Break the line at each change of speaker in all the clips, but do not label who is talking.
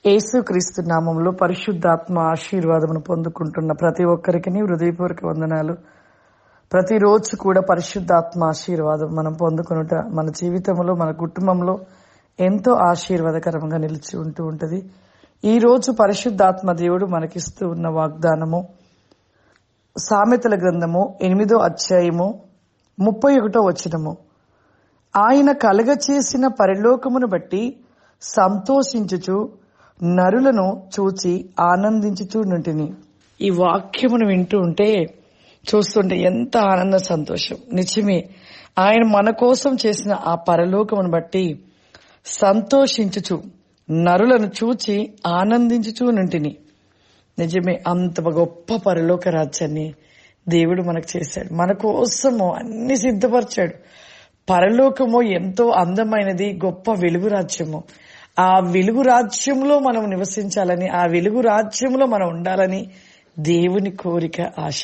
యేసుక్రీస్తు నామములో పరిశుద్ధాత్మ ఆశీర్వాదమును పొందుకుంటున్న ప్రతి ఒక్కరికి హృదయపూర్వక వందనాలు. ప్రతిరోజు కూడా పరిశుద్ధాత్మ ఆశీర్వాదం మనం పొందుకునుట మన జీవితంలో, మన కుటుంబంలో ఎంతో ఆశీర్వాదకరంగా నిలిచి ఉంటుంది. ఈ రోజు పరిశుద్ధాత్మ దేవుడు మనకిస్తూ ఉన్న వాగ్దానము సామెతల గ్రంథము 8వ అధ్యాయము 31వ వచనము. ఆయన కలగచేసిన పరలోకమును బట్టి సంతోషించుచు నరులను చూచి ఆనందించుచూ నుంటిని. ఈ వాక్యమును వింటూ ఉంటే, చూస్తుంటే ఎంత ఆనంద సంతోషం. నిజమే, ఆయన మన కోసం చేసిన ఆ పరలోకమును బట్టి సంతోషించుచు నరులను చూచి ఆనందించుచూ నుంటిని. నిజమే, అంత గొప్ప పరలోక రాజ్యాన్ని దేవుడు మనకు చేశాడు. మన కోసము అన్ని సిద్ధపరిచాడు. పరలోకము ఎంతో అందమైనది, గొప్ప వెలుగు రాజ్యము. ఆ వెలుగు రాజ్యంలో మనం నివసించాలని, ఆ వెలుగు రాజ్యంలో మనం ఉండాలని దేవుని కోరిక, ఆశ.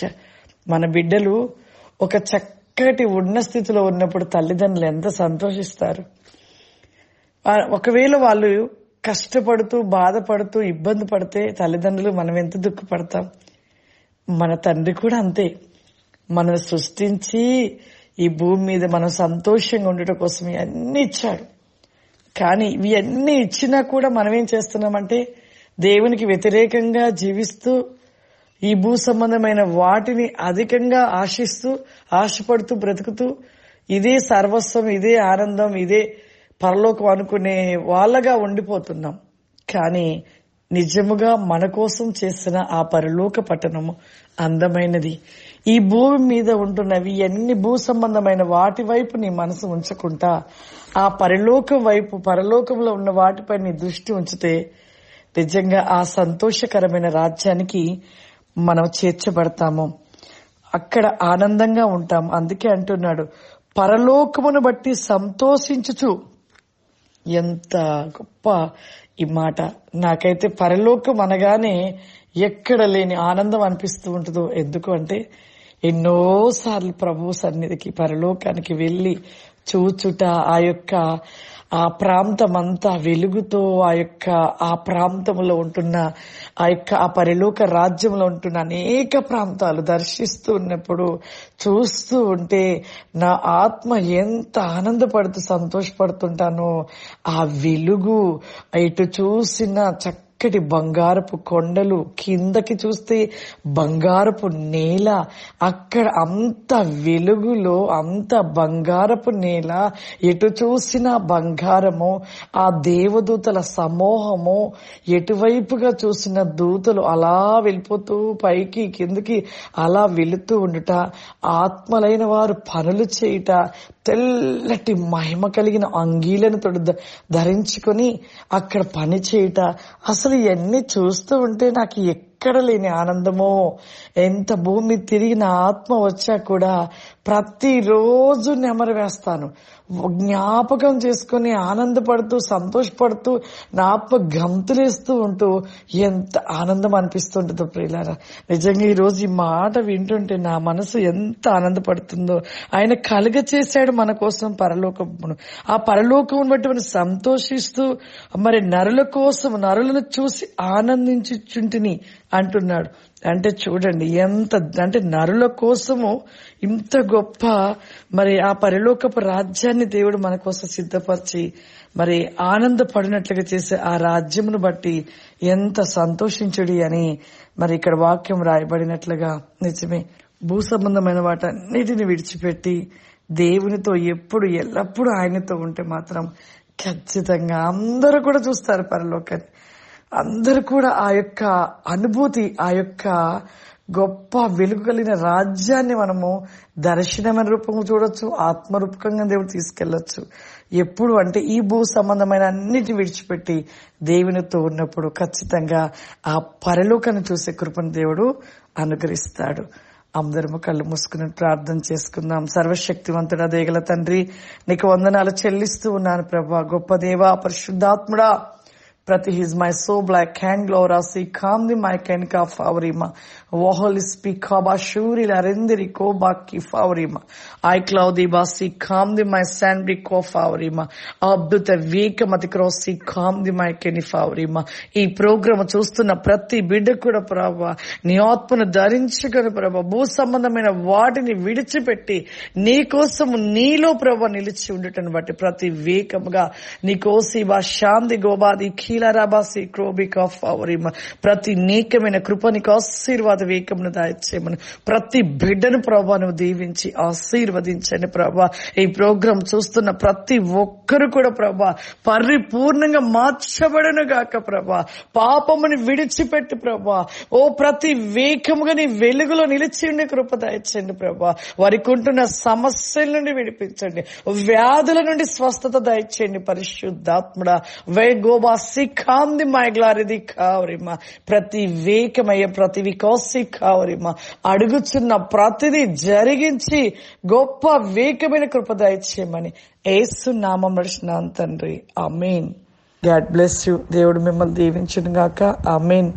మన బిడ్డలు ఒక చక్కటి ఉన్న స్థితిలో ఉన్నప్పుడు తల్లిదండ్రులు ఎంత సంతోషిస్తారు. ఒకవేళ వాళ్ళు కష్టపడుతూ, బాధపడుతూ, ఇబ్బంది పడితే తల్లిదండ్రులు మనం ఎంత దుఃఖపడతాం. మన తండ్రి కూడా అంతే. మనల్ని సృష్టించి ఈ భూమి మీద మనం సంతోషంగా ఉండటం కోసం అన్ని ఇచ్చాడు. కానీ ఇవన్నీ ఇచ్చినా కూడా మనం ఏం చేస్తున్నామంటే, దేవునికి వ్యతిరేకంగా జీవిస్తూ ఈ భూ సంబంధమైన వాటిని అధికంగా ఆశిస్తూ, ఆశపడుతూ బ్రతుకుతూ, ఇదే సర్వస్వం, ఇదే ఆనందం, ఇదే పరలోకం అనుకునే వాళ్ళగా ఉండిపోతున్నాం. కానీ నిజముగా మన కోసం చేసిన ఆ పరలోక పట్టణము అందమైనది. ఈ భూమి మీద ఉంటున్నవి అన్ని భూ సంబంధమైన వాటి వైపు నీ మనసు ఉంచకుండా ఆ పరలోకం వైపు, పరలోకంలో ఉన్న వాటిపై నీ దృష్టి ఉంచితే నిజంగా ఆ సంతోషకరమైన రాజ్యానికి మనం చేర్చబడతాము. అక్కడ ఆనందంగా ఉంటాం. అందుకే అంటున్నాడు, పరలోకమును బట్టి సంతోషించుచు. ఎంత గొప్ప ఈ మాట. నాకైతే పరలోకం అనగానే ఎక్కడ లేని ఆనందం అనిపిస్తూ ఉంటుందో. ఎందుకు అంటే, ఎన్నోసార్లు ప్రభు సన్నిధికి, పరలోకానికి వెళ్లి చూచుట, ఆ ప్రాంతం అంతా వెలుగుతో, ఆ ప్రాంతంలో ఉంటున్న ఆ పరలోక రాజ్యంలో ఉంటున్న అనేక ప్రాంతాలు దర్శిస్తూ ఉన్నప్పుడు, చూస్తూ ఉంటే నా ఆత్మ ఎంత ఆనందపడుతూ సంతోషపడుతుంటానో. ఆ వెలుగు, ఇటు చూసిన చక్కటి బంగారపు కొండలు, కిందకి చూస్తే బంగారపు నేల, అక్కడ అంత వెలుగులో అంత బంగారపు నేల, ఎటు చూసిన బంగారము, ఆ దేవదూతల సమూహము, ఎటువైపుగా చూసిన దూతలు అలా వెళ్ళిపోతూ పైకి కిందకి అలా వెళుతూ ఉండుట, ఆత్మలైన వారు పనులు చేయుట, తెల్లటి మహిమ కలిగిన అంగీలను ధరించుకొని అక్కడ పని చేయుట. అసలు ఇవన్నీ చూస్తూ ఉంటే నాకు ఎక్కడ లేని ఆనందమో. ఎంత భూమి తిరిగి నా ఆత్మ వచ్చా కూడా ప్రతిరోజు నెమరు వేస్తాను. జ్ఞాపకం చేసుకుని ఆనందపడుతూ, సంతోషపడుతూ, నా ఆత్మ గంతులేస్తూ ఉంటూ ఎంత ఆనందం అనిపిస్తుంటుందో ప్రియులారా. నిజంగా ఈ రోజు ఈ మాట వింటుంటే నా మనసు ఎంత ఆనందపడుతుందో. ఆయన కలుగ చేశాడు మన కోసం పరలోకమును. ఆ పరలోకమును బట్టి మనం సంతోషిస్తూ, మరి నరుల కోసం, నరులను చూసి ఆనందించుచుంటిని అంటున్నాడు. అంటే చూడండి, అంటే నరుల కోసము ఇంత గొప్ప మరి ఆ పరలోకపు రాజ్యాన్ని దేవుడు మన కోసం సిద్ధపరిచి మరి ఆనందపడినట్లుగా చేసే ఆ రాజ్యమును బట్టి ఎంత సంతోషించుడి అని మరి ఇక్కడ వాక్యం రాయబడినట్లుగా. నిజమే, భూ సంబంధమైన వాటన్నిటిని విడిచిపెట్టి దేవునితో ఎప్పుడు ఎల్లప్పుడూ ఆయనతో ఉంటే మాత్రం ఖచ్చితంగా అందరూ కూడా చూస్తారు పరలోకాన్ని. అందరూ కూడా ఆ యొక్క అనుభూతి, ఆ యొక్క గొప్ప వెలుగు కలిగిన రాజ్యాన్ని మనము దర్శనమైన రూపంగా చూడొచ్చు, ఆత్మరూపకంగా దేవుడు తీసుకెళ్లొచ్చు. ఎప్పుడు అంటే ఈ భూ సంబంధమైన అన్నిటిని విడిచిపెట్టి దేవునితో ఉన్నప్పుడు ఖచ్చితంగా ఆ పరలోకాన్ని చూసే కృపను దేవుడు అనుగ్రహిస్తాడు. అందరము కళ్ళు మూసుకుని ప్రార్థన చేసుకుందాం. సర్వశక్తివంతుడా, దయగల తండ్రి, నీకు వందనాలు చెల్లిస్తూ ఉన్నాను ప్రభా. గొప్ప దేవా, పరిశుద్ధాత్ముడా, Prati his my so black hand glora si kam di my kenka favorima. Waholi speak kaba shuri la rendiri ko baki favorima. I cloudy basi kam di my sandbi ko favorima. Abduta week mati crossi kam di my keni favorima. ఈ programme చూస్తున్న ప్రతి బిడ్డ కూడా ప్రభా నీ ఆత్మను ధరించుకొని ప్రభా భూ సంబంధమైన వాటిని విడిచిపెట్టి నీ కోసము నీలో ప్రభా నిలిచి ఉండటం బట్టి ప్రతి వేకముగా నీ కోసి బా శాంతి గోబాది కీలరాబాసి క్రోబికా ఫవరిమ ప్రతి నీకమైన కృపనికి ఆశీర్వాద వేకమును దాయిచ్చేయమని ప్రతి బిడ్డను ప్రభా నువ్వు దీవించి ఆశీర్వదించండి ప్రభా. ఈ ప్రోగ్రాం చూస్తున్న ప్రతి ఒక్కరు కూడా ప్రభా పరిపూర్ణంగా మార్చబడను గాక ప్రభా. పాపముని విడిచిపెట్టి ప్రభా ఓ ప్రతి వేకముగా నీ వెలుగులో నిలిచి ఉండే కృప దాయిచ్చండి ప్రభా. వారికి ఉంటున్న సమస్యల నుండి విడిపించండి, వ్యాధుల నుండి స్వస్థత దాయిచ్చేయండి పరిశుద్ధాత్ముడా. వే గోబా సిఖాంది మైగ్లారిది కావరిమా ప్రతి వేకమయ్య ప్రతి వికోసి కావరిమా అడుగుచున్న ప్రతిదీ జరిగించి గొప్ప వేకమైన కృప దయచేయమని యేసు నామములో నడుచున్నాను తండ్రి. ఆమేన్. God bless you. దేవుడు మిమ్మల్ని దీవించును గాక. ఆమేన్.